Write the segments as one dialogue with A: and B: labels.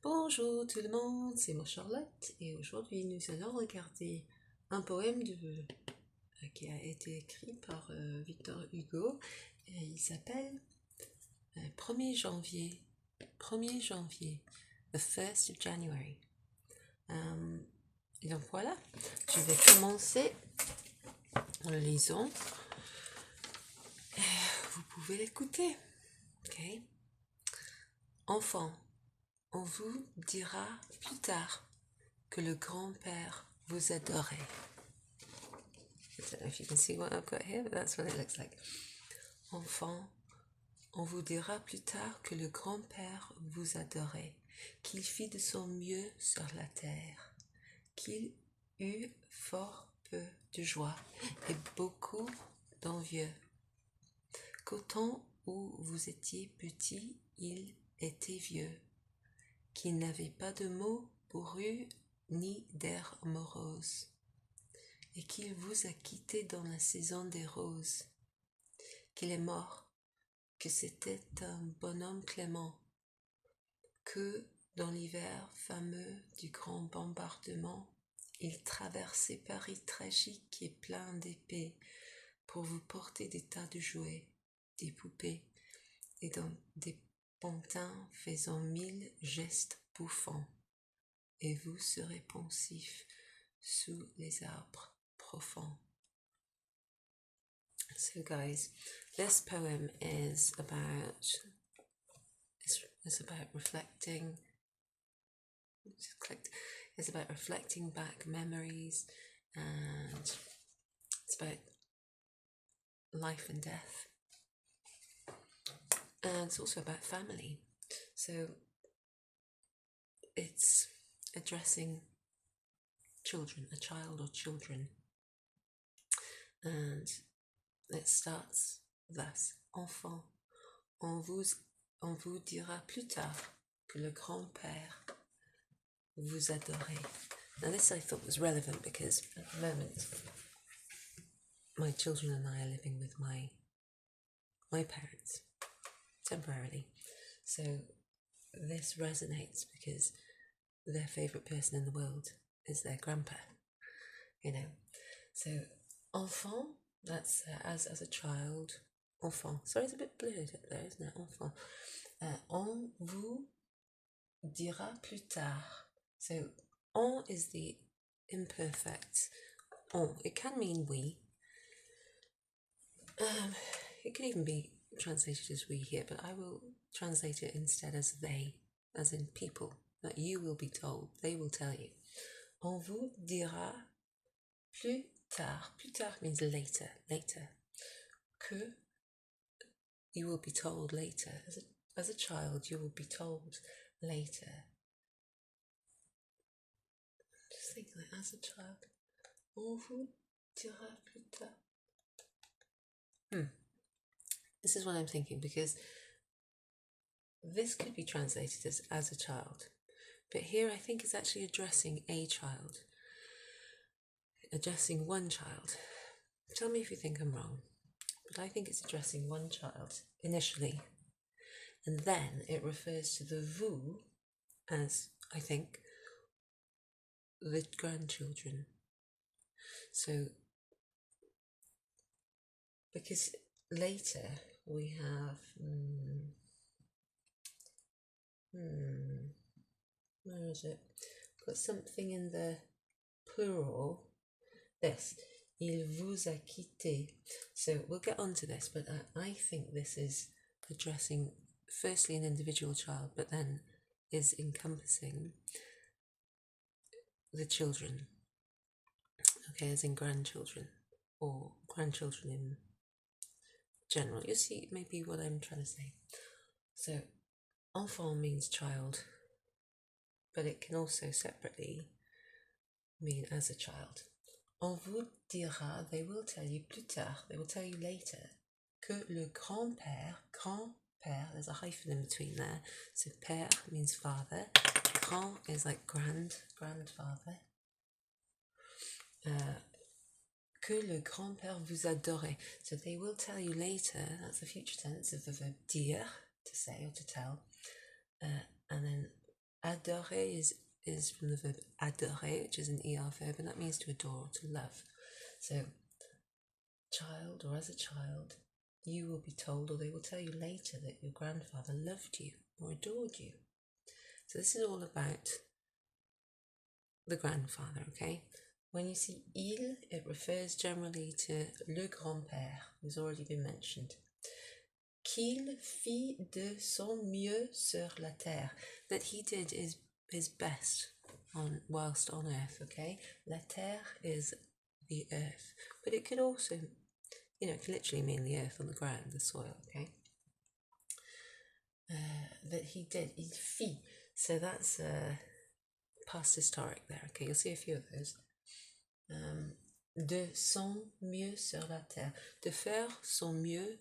A: Bonjour tout le monde, c'est moi Charlotte et aujourd'hui nous allons regarder un poème qui a été écrit par Victor Hugo et il s'appelle 1er janvier, 1er janvier, the 1st of January. Et donc voilà, je vais commencer en le lisant. Vous pouvez l'écouter, ok? Enfant, on vous dira plus tard que le grand-père vous adorait. I don't know if you can see what I've got here, but that's what it looks like. Enfant, on vous dira plus tard que le grand-père vous adorait, qu'il fit de son mieux sur la terre, qu'il eut fort peu de joie et beaucoup d'envieux, qu'au temps où vous étiez petit, il était vieux, qu'il n'avait pas de mots bourrus ni d'air morose, et qu'il vous a quitté dans la saison des roses, qu'il est mort, que c'était un bonhomme clément, que dans l'hiver fameux du grand bombardement, il traversait Paris tragique et plein d'épées pour vous porter des tas de jouets, des poupées, et dans des pantins faisant 1000 gestes bouffants, et vous serez pensif sous les arbres profonds. So guys, this poem is about reflecting. It's about reflecting back memories, and it's about life and death, and it's also about family. So it's addressing children, a child or children, and it starts thus. Enfant, on vous dira plus tard que le grand-père vous adorait. Now this I thought was relevant because at the moment my children and I are living with my parents temporarily. So this resonates because their favourite person in the world is their grandpa, you know. So enfant, that's as a child. Enfant. Sorry, it's a bit blurred up there, isn't it? Enfant. On vous dira plus tard. So on is the imperfect. On. It can mean we. It could even be translated as we here, but I will translate it instead as they, as in people. That you will be told. They will tell you. On vous dira plus tard. Plus tard means later. Later. Que you will be told later. As a child, you will be told later. Just think like as a child. On vous dira plus tard. This is what I'm thinking, because this could be translated as a child. But here I think it's actually addressing a child. Addressing one child. Tell me if you think I'm wrong. But I think it's addressing one child initially. And then it refers to the vous as, I think, the grandchildren. So, because later we have, where is it? Got something in the plural. This, il vous a quitté. So we'll get onto this, but I think this is addressing firstly an individual child, but then is encompassing the children, okay, as in grandchildren, or grandchildren in general. You see maybe what I'm trying to say. So enfant means child, but it can also separately mean as a child. On vous dira, they will tell you plus tard, they will tell you later, que le grand-père, grand-père, there's a hyphen in between there, so père means father, grand is like grandfather, que le grand-père vous adorait, so they will tell you later, that's the future tense of the verb dire, to say or to tell, and then adorer is from the verb adorer, which is an ER verb, and that means to adore, to love. So, child, or as a child, you will be told, or they will tell you later, that your grandfather loved you or adored you. So this is all about the grandfather, okay? When you see il, it refers generally to le grand-père, who's already been mentioned. Qu'il fit de son mieux sur la terre, that he did his best whilst on earth, okay? La terre is the earth, but it could also, it can literally mean the earth on the ground, the soil, okay? That he did, il fit, so that's past historic there, okay? You'll see a few of those. De son mieux sur la terre, de faire son mieux,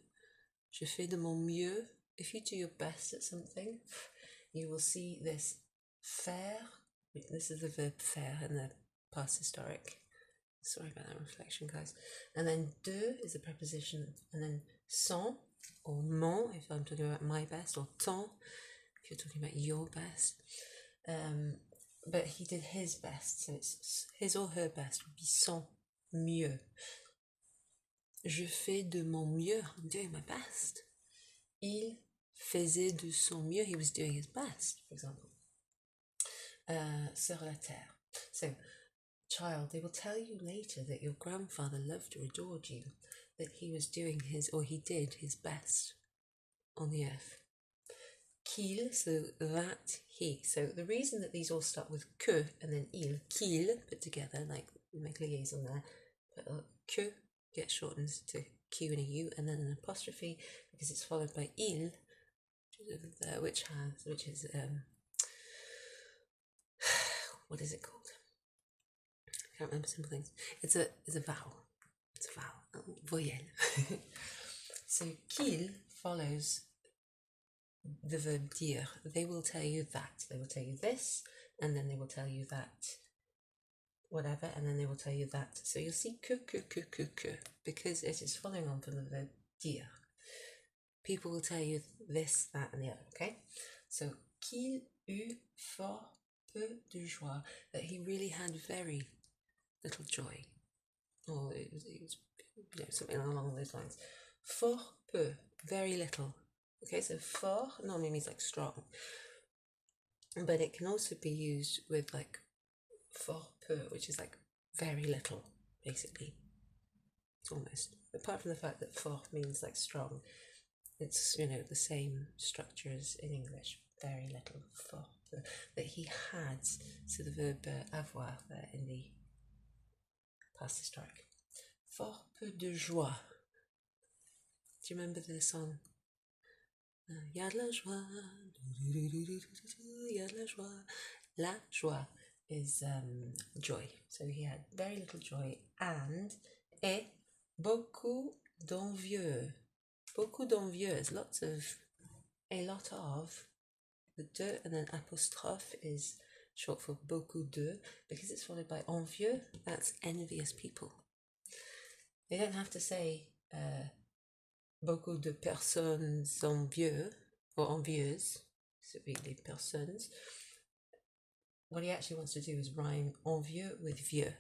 A: je fais de mon mieux. If you do your best at something, you will see this faire, this is the verb faire in the past historic. Sorry about that reflection, guys. And then de is a preposition, and then son or mon, if I'm talking about my best, or ton, if you're talking about your best. But he did his best, so it's his or her best would be son mieux. Je fais de mon mieux, I'm doing my best. Il faisait de son mieux, he was doing his best, for example. Sur la terre. So, child, they will tell you later that your grandfather loved or adored you, that he was doing he did his best on the earth. Qu'il, so that he. So the reason that these all start with que and then il, qu'il, put together, like make liaison there, but que gets shortened to Q and a U, and then an apostrophe because it's followed by il, which is what is it called? I can't remember simple things. It's a vowel. It's a vowel. Voyelle. So qu'il follows the verb dire. They will tell you that. They will tell you this, and then they will tell you that whatever, and then they will tell you that. So you'll see que, because it is following on from the verb dire. People will tell you this, that, and the other, okay? So, qu'il eut fort peu de joie, that he really had very little joy. Or it was something along those lines. Fort peu, very little. Okay, so fort normally means like strong. But it can also be used with like fort peu, which is like very little, basically. Almost. Apart from the fact that fort means like strong, it's, the same structure as in English. Very little, fort peu. That he had, so the verb avoir there in the past historic. Fort peu de joie. Do you remember the song? Y'a de la joie, y'a de la joie. La joie is joy. So he had very little joy and beaucoup d'envieux. Beaucoup d'envieux, a lot of. The de and then apostrophe is short for beaucoup de, because it's followed by envieux, that's envious people. They don't have to say beaucoup de personnes envieux or envieuses, so be les personnes. What he actually wants to do is rhyme envieux with vieux,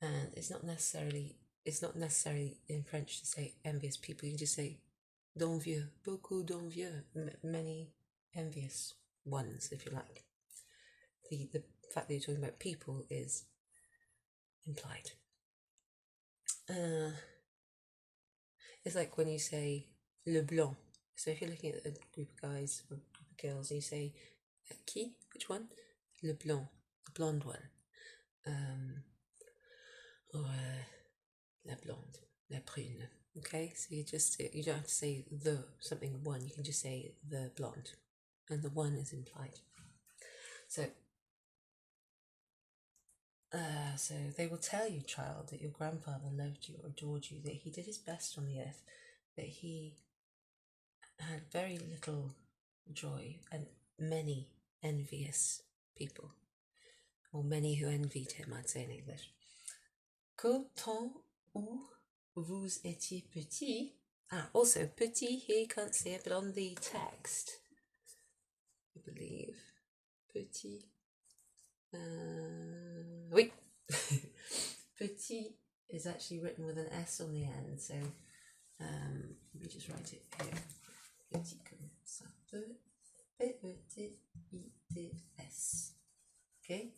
A: and it's not necessarily in French to say envious people. You can just say d'envieux, beaucoup d'envieux, many envious ones, if you like. The fact that you're talking about people is implied. It's like when you say le blanc. So if you're looking at a group of guys or a group of girls, you say qui? Which one? Le blanc, the blonde one. Or la blonde, la brune. Okay, so you don't have to say the something one. You can just say the blonde, and the one is implied. So they will tell you, child, that your grandfather loved you or adored you, that he did his best on the earth, that he had very little joy and many envious people, or many who envied him, I'd say in English. Qu'au temps où vous étiez petit, also petit here, you can't see it, but on the text, I believe, petit. Oui. Petit is actually written with an S on the end, so let me just write it here. Petit comme ça. P-E-T-I-T-S. Okay.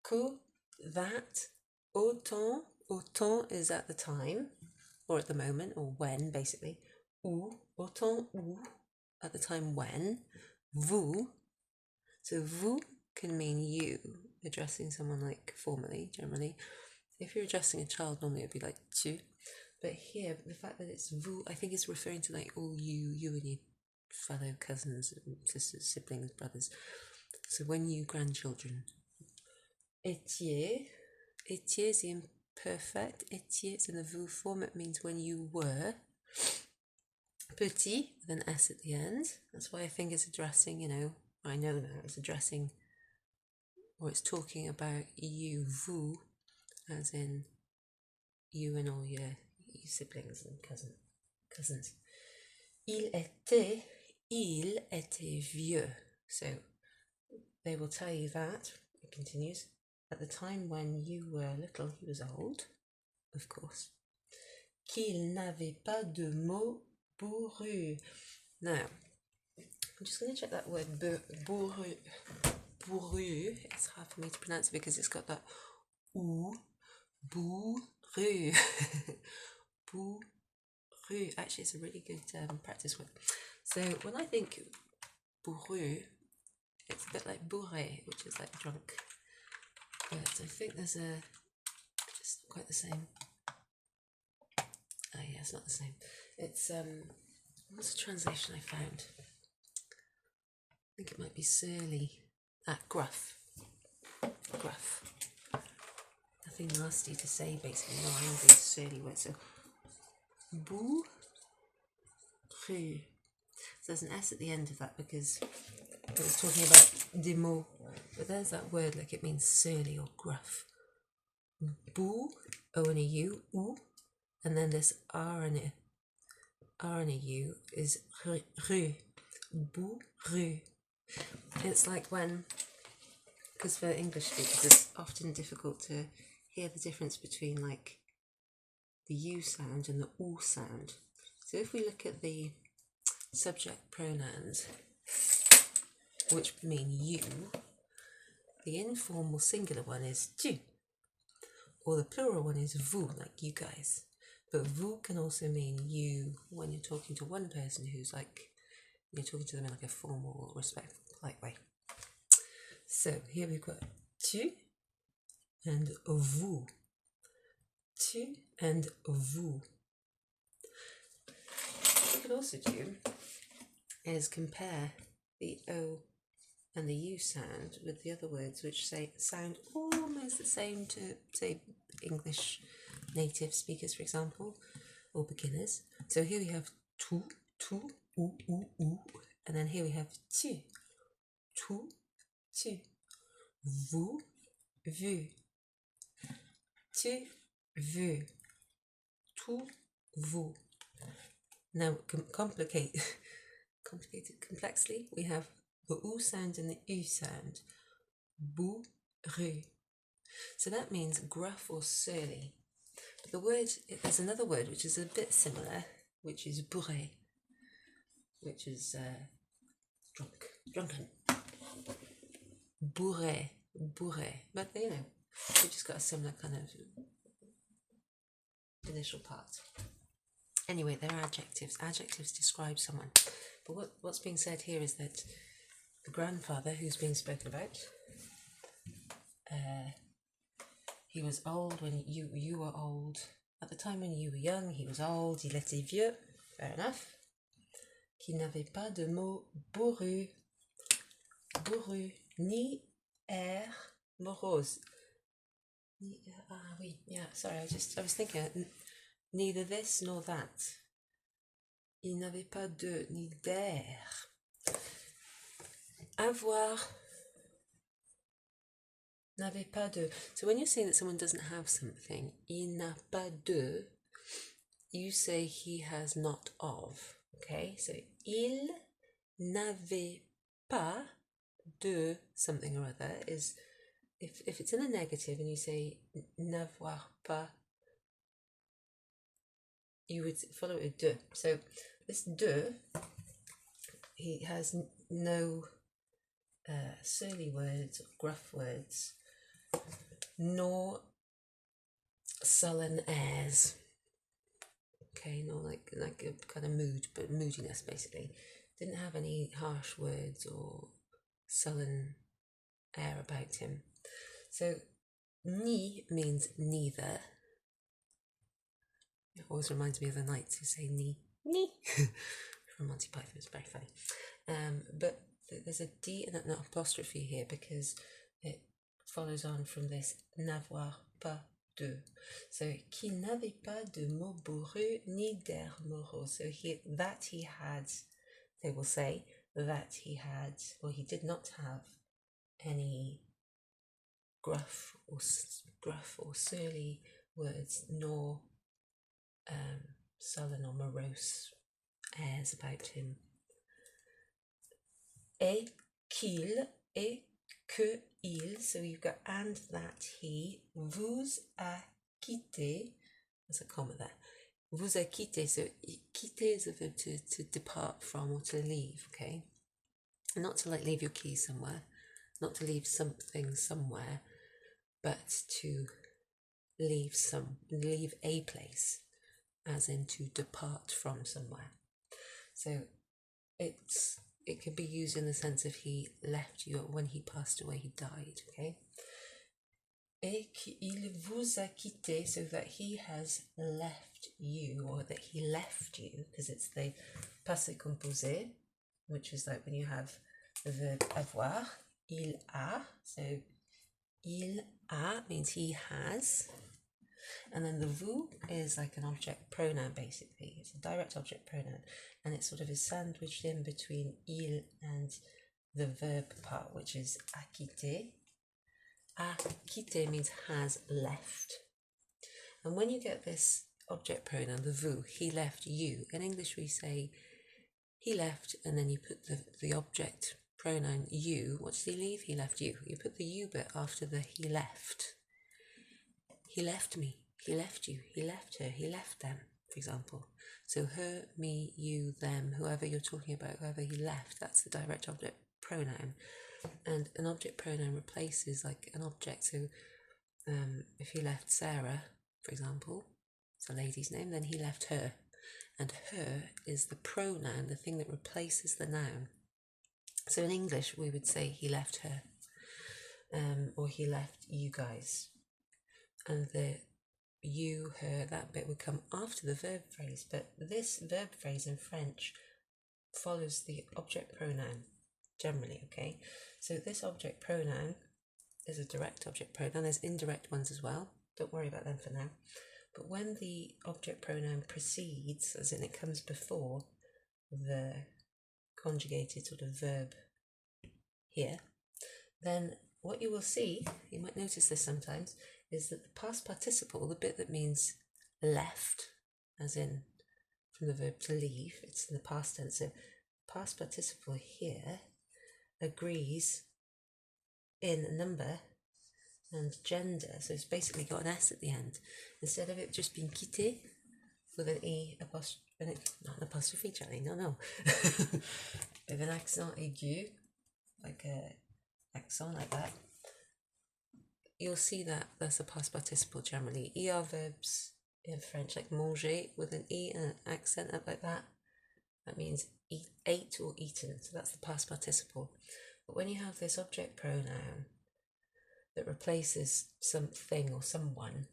A: Que, that, autant. Autant is at the time, or at the moment, or when, basically. Ou, autant ou, at the time when. Vous. So vous can mean you, addressing someone like formally, generally. If you're addressing a child, normally it would be like tu. But here, the fact that it's vous, I think it's referring to like all you and your fellow cousins, sisters, siblings, brothers. So when you grandchildren. Étiez. Étiez is the imperfect. Étiez is in the vous form. It means when you were. Petit, with an S at the end. That's why I think it's addressing, I know now, it's addressing, or it's talking about you, vous, as in you and all your siblings and cousins. Il était vieux. So they will tell you that, it continues, at the time when you were little, he was old, of course. Qu'il n'avait pas de mots bourru. Now, I'm just going to check that word bourru. Bourru. It's hard for me to pronounce it because it's got that ou. Bourru. Bourru. Actually, it's a really good practice word. So when I think bourru, it's a bit like bourré, which is like drunk. But I think there's just not quite the same. Oh yeah, it's not the same. It's what's the translation I found? I think it might be surly. Gruff. Gruff. Nothing nasty to say, basically. No, I know these surly words. So, bourru. So there's an S at the end of that because it was talking about des mots. But there's that word, like it means surly or gruff. Bou, O and a U, ou, and then this R and a U is rue. Bourru. It's like when, because for English speakers it's often difficult to hear the difference between like the U sound and the OO sound. So if we look at the subject pronouns, which mean you, the informal singular one is tu, or the plural one is vous, like you guys. But vous can also mean you when you're talking to one person who's like, you're talking to them in like a formal, respectful, polite way. So here we've got tu and vous. Tu and vous. What we could also do is compare the O and the U sound with the other words which sound almost the same to, say, English native speakers, for example, or beginners. So here we have tu, ou, and then here we have tu, vous, vu, tu, vu, tout, vous. Now, complexly, we have the oo sound and the u sound. Bourru. So that means gruff or surly. But there's another word which is a bit similar, which is bourré, which is drunken. Bourré. But we've just got a similar kind of initial part. Anyway, they're adjectives. Adjectives describe someone. But what's being said here is that the grandfather who's being spoken about, he was old when you were old. At the time when you were young, he was old. Il était vieux. Fair enough. Qui n'avait pas de mots bourru. Bourru. Ni air morose. Oui, yeah, sorry, I was thinking, neither this nor that. Il n'avait pas de, ni d'air. Avoir. N'avait pas de. So when you're saying that someone doesn't have something, il n'a pas de, you say he has not of. Okay, so il n'avait pas de something or other is, if it's in a negative and you say n'avoir pas, you would follow it with de. So this de, he has no surly words or gruff words, nor sullen airs. Okay, nor like a kind of mood, but moodiness basically. Didn't have any harsh words or sullen air about him. So ni means neither. It always reminds me of the knights who say ni from Monty Python. It's very funny. But there's a D and an apostrophe here because it follows on from this n'avoir pas de. So qui n'avait pas de mots bourrus ni d'air moraux. So that he had, they will say that he had, or he did not have any gruff or surly words, nor sullen or morose airs about him. Et qu'il, et que il, so you've got and that he, vous a quitté, there's a comma there, vous a quitté, so quitter is a verb to depart from or to leave, okay? Not to like leave your keys somewhere, not to leave something somewhere, but to leave a place, as in to depart from somewhere. So it could be used in the sense of he left you, when he passed away, he died, okay? Et qu'il vous a quitté, so that he has left you, or that he left you, because it's the passé composé, which is like when you have the verb avoir, il a, so il a means he has, and then the vous is like an object pronoun basically. It's a direct object pronoun, and it sort of is sandwiched in between il and the verb part, which is a quitté. A quitté means has left. And when you get this object pronoun, the vous, he left you, in English we say he left, and then you put the object pronoun you. What did he leave? He left you. You put the you bit after the he left. He left me, he left you, he left her, he left them, for example. So her, me, you, them, whoever you're talking about, whoever he left, that's the direct object pronoun. And an object pronoun replaces like an object. So if he left Sarah, for example, it's a lady's name, then he left her. And her is the pronoun, the thing that replaces the noun. So in English, we would say he left her, or he left you guys. And the you, her, that bit would come after the verb phrase, but this verb phrase in French follows the object pronoun generally, okay? So this object pronoun is a direct object pronoun. There's indirect ones as well. Don't worry about them for now. But when the object pronoun precedes, as in it comes before the conjugated sort of verb here, then what you will see, you might notice this sometimes, is that the past participle, the bit that means left, as in from the verb to leave, it's in the past tense. So past participle here agrees in number and gender. So it's basically got an S at the end. Instead of it just being quitté with an E apostrophe, not an apostrophe, Charlie, no. With an accent aigu, like a accent like that. You'll see that that's a past participle generally. ER verbs in French, like manger with an E and an accent up like that, that means ate or eaten. So that's the past participle. But when you have this object pronoun that replaces something or someone,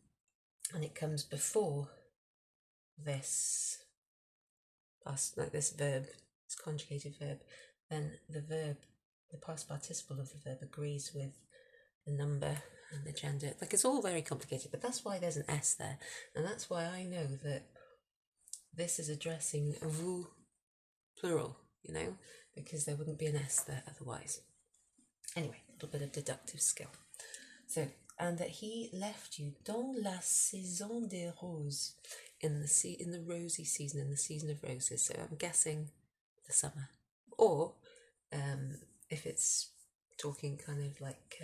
A: and it comes before this past, like this verb, this conjugated verb, then the past participle of the verb agrees with the number and the gender. Like, it's all very complicated, but that's why there's an S there, and that's why I know that this is addressing vous plural, you know, because there wouldn't be an S there otherwise. Anyway, a little bit of deductive skill. So, and that he left you dans la saison des roses, in the rosy season, in the season of roses. So I'm guessing the summer, or if it's talking kind of like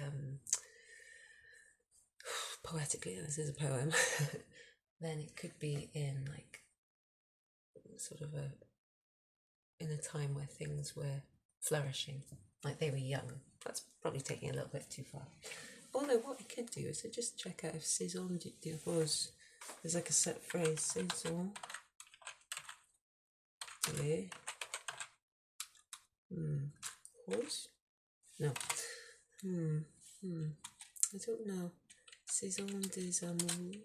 A: poetically, this is a poem, then it could be in like sort of in a time where things were flourishing, like they were young. That's probably taking a little bit too far. Although what I could do is to just check out if saison de rose, there's like a set phrase, saison de rose? No. I don't know. Saison des amours.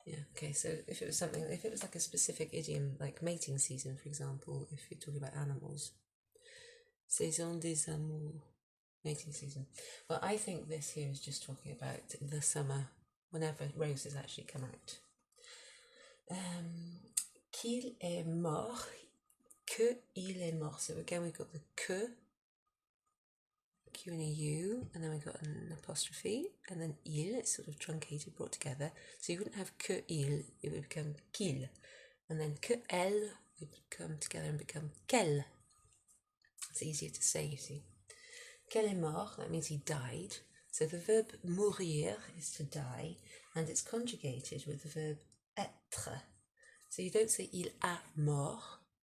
A: Yeah, okay, so if it was something, if it was like a specific idiom, like mating season, for example, if you're talking about animals, saison des amours, mating season. Well, I think this here is just talking about the summer, whenever roses actually come out. Qu'il est mort, que il est mort. So again, we've got the que, Q and a U, and then we've got an apostrophe, and then il, it's sort of truncated, brought together. So you wouldn't have que il, it would become qu'il. And then que elle would come together and become qu'elle. It's easier to say, you see. Qu'elle est mort, that means he died. So the verb mourir is to die, and it's conjugated with the verb être. So you don't say il a mort,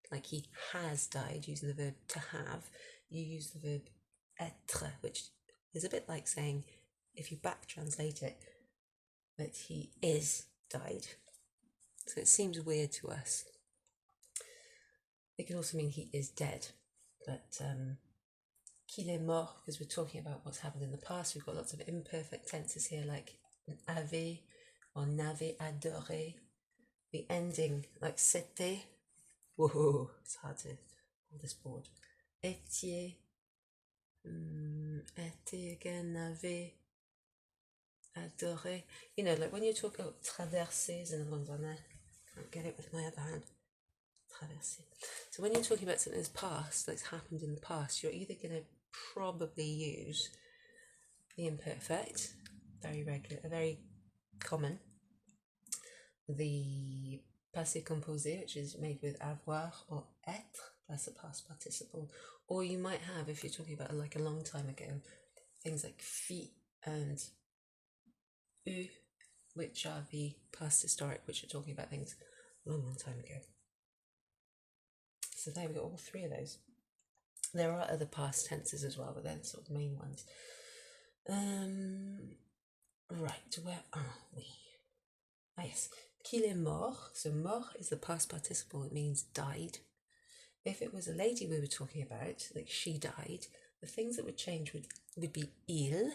A: like he has died, using the verb to have. You use the verb être, which is a bit like saying, if you back translate it, that he is died. So it seems weird to us. It can also mean he is dead, but qu'il est mort, because we're talking about what's happened in the past. We've got lots of imperfect tenses here, like avait or n'avait adoré. The ending, like c'était. Whoa, it's hard to hold this board. Étiez. Été again, n'avait adoré. You know, like when you talk about traverser, is another one's on there. Can't get it with my other hand. Traverser. So when you're talking about something that's past, that's happened in the past, you're either going to probably use the imperfect, very regular, very common, the passé composé, which is made with avoir or être, that's a past participle, or you might have, if you're talking about like a long time ago, things like fit and eu, which are the past historic, which are talking about things a long time ago. So there we got all three of those. There are other past tenses as well, but they're the sort of main ones. Right, where are we? Ah yes, qu'il est mort. So mort is the past participle, it means died. If it was a lady we were talking about, like she died, the things that would change would be il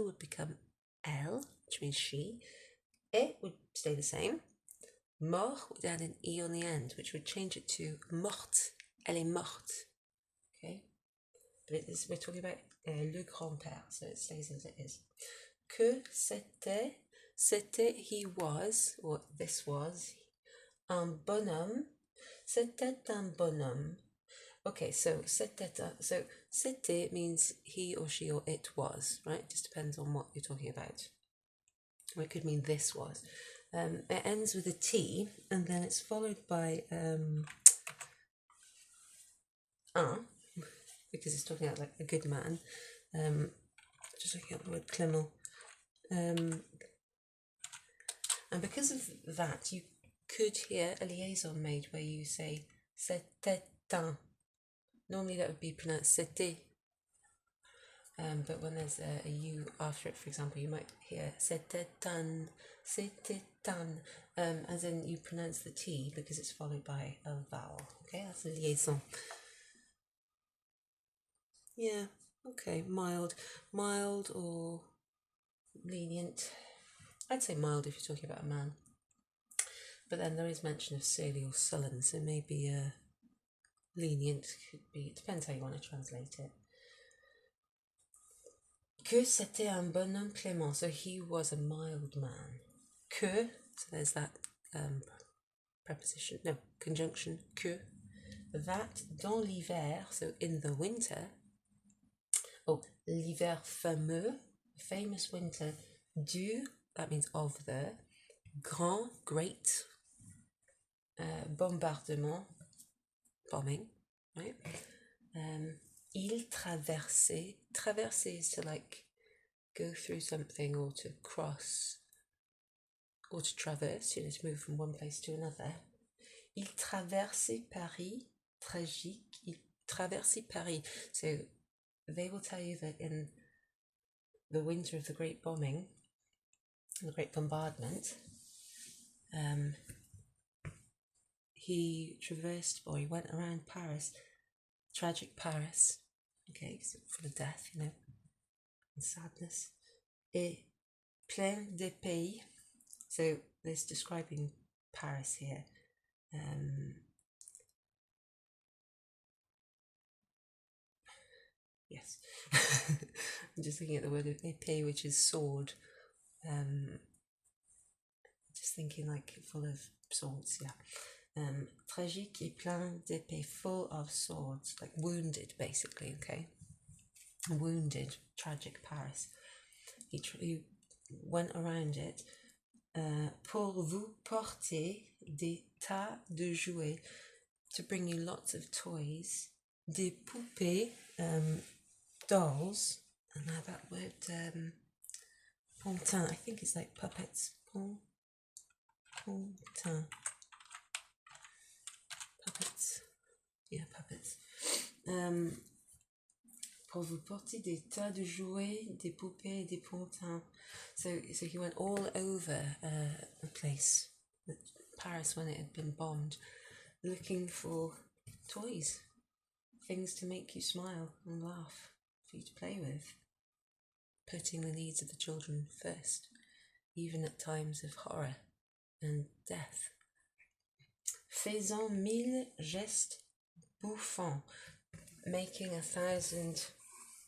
A: would become elle, which means she, it would stay the same, mort would add an e on the end, which would change it to morte, elle est morte, okay? But we're talking about le grand-père, so it stays as it is. Que c'était, he was, or this was, un bonhomme. C'était un bonhomme. Okay, so c'était means he or she or it was, right? It just depends on what you're talking about. Or it could mean this was. It ends with a T, and then it's followed by un, because it's talking about like a good man. Just looking at the word Clement. And because of that, you could hear a liaison made where you say c'était un. Normally that would be pronounced c'était. But when there's a U after it, for example, you might hear c'était un, as in you pronounce the T because it's followed by a vowel. Okay, that's a liaison. Yeah, okay, mild or lenient. I'd say mild if you're talking about a man. But then there is mention of surly or sullen, so maybe lenient could be, it depends how you want to translate it. Que c'était un bonhomme clément, so he was a mild man. Que, so there's that preposition, no, conjunction, que. That, dans l'hiver, so in the winter. Oh, l'hiver fameux, famous winter. Du, that means of the. Grand, great. Bombardement, bombing, right? Il traversait. Traverser is to like go through something or to cross or to traverse, you know, to move from one place to another. Il traversait Paris, tragique. Il traversait Paris. So they will tell you that in the winter of the Great Bombing, the Great Bombardment, he traversed, or he went around Paris, tragic Paris, okay, so full of death, you know, and sadness, et plein de pays. So there's describing Paris here. Yes, I'm just looking at the word épée, which is sword. Just thinking like full of swords, yeah. Tragique et plein d'épées, full of swords, like wounded, basically, okay? Wounded, tragic Paris. He went around it. Pour vous porter des tas de jouets, to bring you lots of toys. Des poupées, dolls, and now that word, pontin, I think it's like puppets. Pontin. Puppets. Yeah, puppets. Pour vous porter des tas de jouets, des poupées, des pontins. So he went all over the place, Paris, when it had been bombed, looking for toys, things to make you smile and laugh, for you to play with, putting the needs of the children first, even at times of horror and death. Faisant 1000 gestes bouffants, making 1,000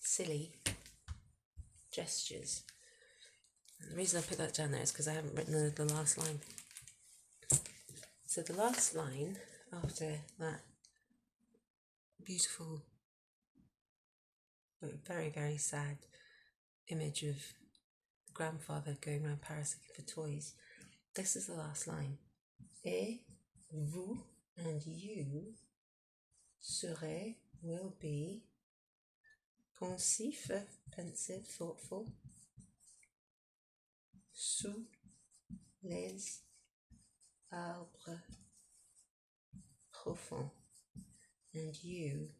A: silly gestures. The reason I put that down there is because I haven't written the last line. So the last line, after that beautiful but very, very sad image of the grandfather going around Paris looking for toys, this is the last line. Et vous, and you, serez, will be, pensif, pensive, thoughtful, sous les arbres profonds. And you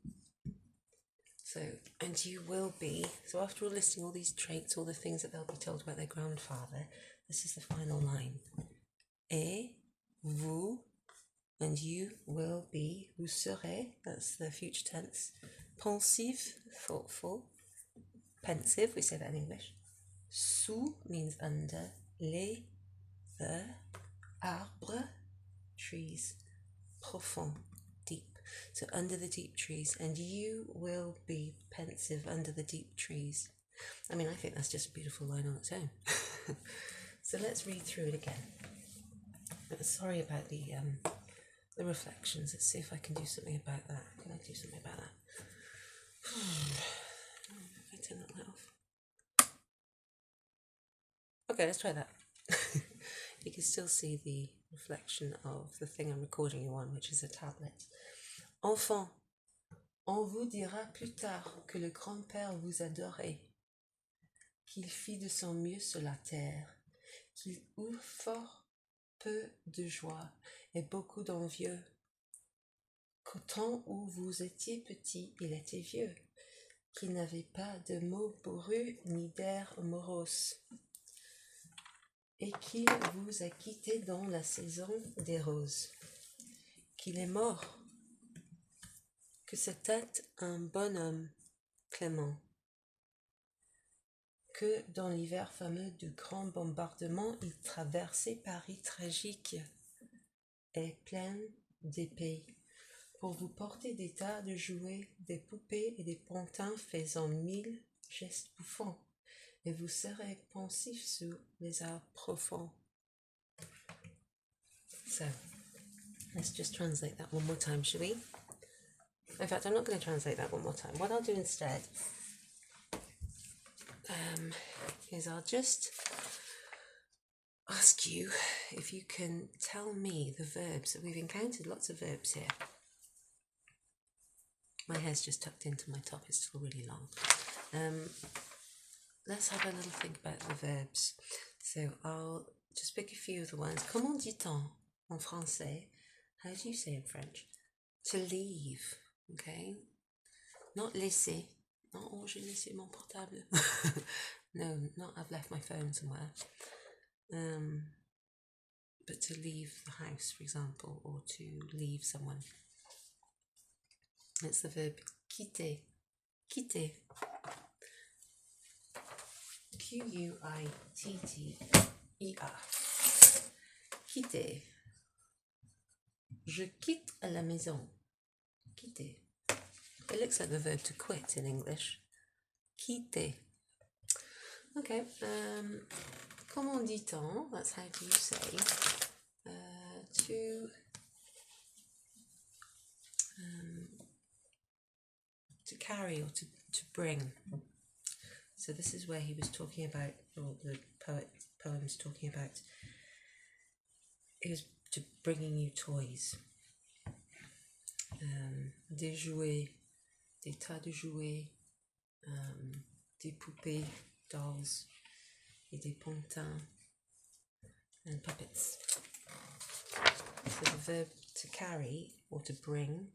A: will be. So after all listing all these traits, all the things that they'll be told about their grandfather, this is the final line. Et vous, and you will be, vous serez, that's the future tense, pensif, thoughtful, pensive, we say that in English, sous means under, les, the, arbres, trees, profond, deep. So under the deep trees, and you will be pensive under the deep trees. I mean, I think that's just a beautiful line on its own. So let's read through it again. Sorry about the reflections. Let's see if I can do something about that. Can I do something about that? If I turn that light off. Okay, let's try that. You can still see the reflection of the thing I'm recording you on, which is a tablet. Enfant, on vous dira plus tard que le grand-père vous adorait, qu'il fit de son mieux sur la terre, qu'il eut fort peu de joie et beaucoup d'envieux, qu'au temps où vous étiez petit, il était vieux, qu'il n'avait pas de mots bourrus ni d'air morose, et qu'il vous a quitté dans la saison des roses, qu'il est mort, que c'était un bonhomme clément, que dans l'hiver fameux du grand bombardement, il traversait Paris tragique et plein d'épées, pour vous porter des tas de jouets, des poupées et des pantins faisant 1000 gestes bouffants, et vous serez pensif sur les arbres profonds. So, let's just translate that one more time, shall we? In fact, I'm not going to translate that one more time. What I'll do instead is I'll just ask you if you can tell me the verbs. We've encountered lots of verbs here. My hair's just tucked into my top, it's still really long. Let's have a little think about the verbs. So I'll just pick a few of the ones. Comment dit-on en français? How do you say in French? To leave, okay? Not laisser. Not oh, j'ai laissé mon portable. No, not I've left my phone somewhere. But to leave the house, for example, or to leave someone. It's the verb quitter. Quitter. Q-U-I-T-T-E-R. Quitter. Je quitte la maison. Quitter. It looks like the verb to quit in English. Quitter. Okay. Comment dit-on? That's how do you say to carry or to bring. So this is where he was talking about, or the poem's talking about, it was to bringing you toys. Des jouets, des tas de jouets, des poupées, dolls, et des pantins, and puppets. So the verb to carry or to bring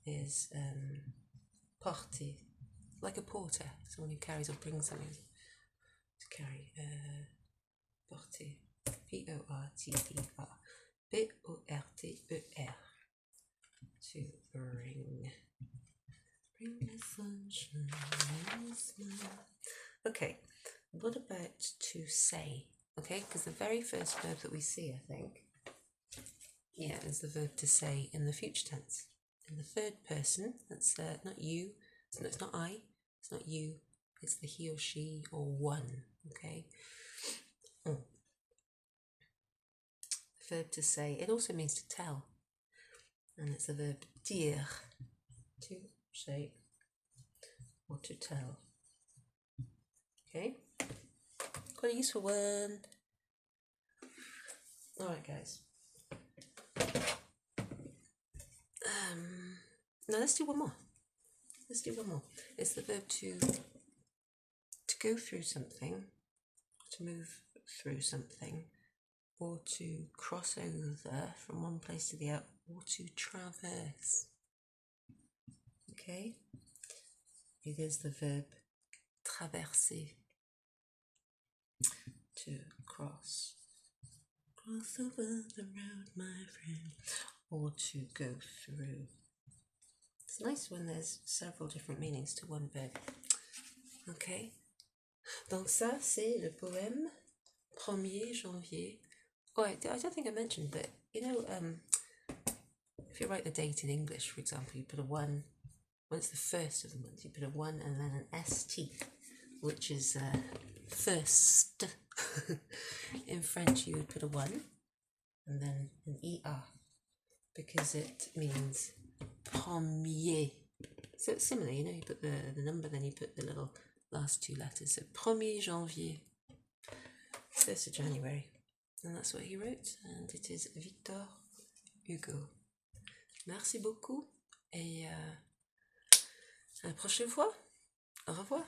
A: is porter, like a porter, someone who carries or brings something. To carry, porter, P-O-R-T-E-R, P-O-R-T-E-R, to bring the sunshine. Okay, what about to say? Okay, because the very first verb that we see, I think, yeah, is the verb to say in the future tense. In the third person, that's not you, it's not I, it's not you, it's the he or she or one, okay? The verb to say, it also means to tell, and it's the verb dire, to say or to tell, okay? Quite a useful one. Alright guys, now let's do one more. It's the verb to go through something, to move through something, or to cross over from one place to the other, or to traverse. Okay? It is the verb traverser, to cross. Cross over the road, my friend, or to go through. It's nice when there's several different meanings to one verb. Okay? Donc ça, c'est le poème 1er Janvier. Oh, I don't think I mentioned, but you know, if you write the date in English, for example, you put a 1, when it's the first of the month, you put a 1 and then an ST, which is first. In French, you would put a 1 and then an ER, because it means premier. So it's similar, you know, you put the number, then you put the little last two letters. So 1er Janvier, 1st of January. And that's what he wrote, and it is Victor Hugo. Merci beaucoup, et à la prochaine fois. Au revoir.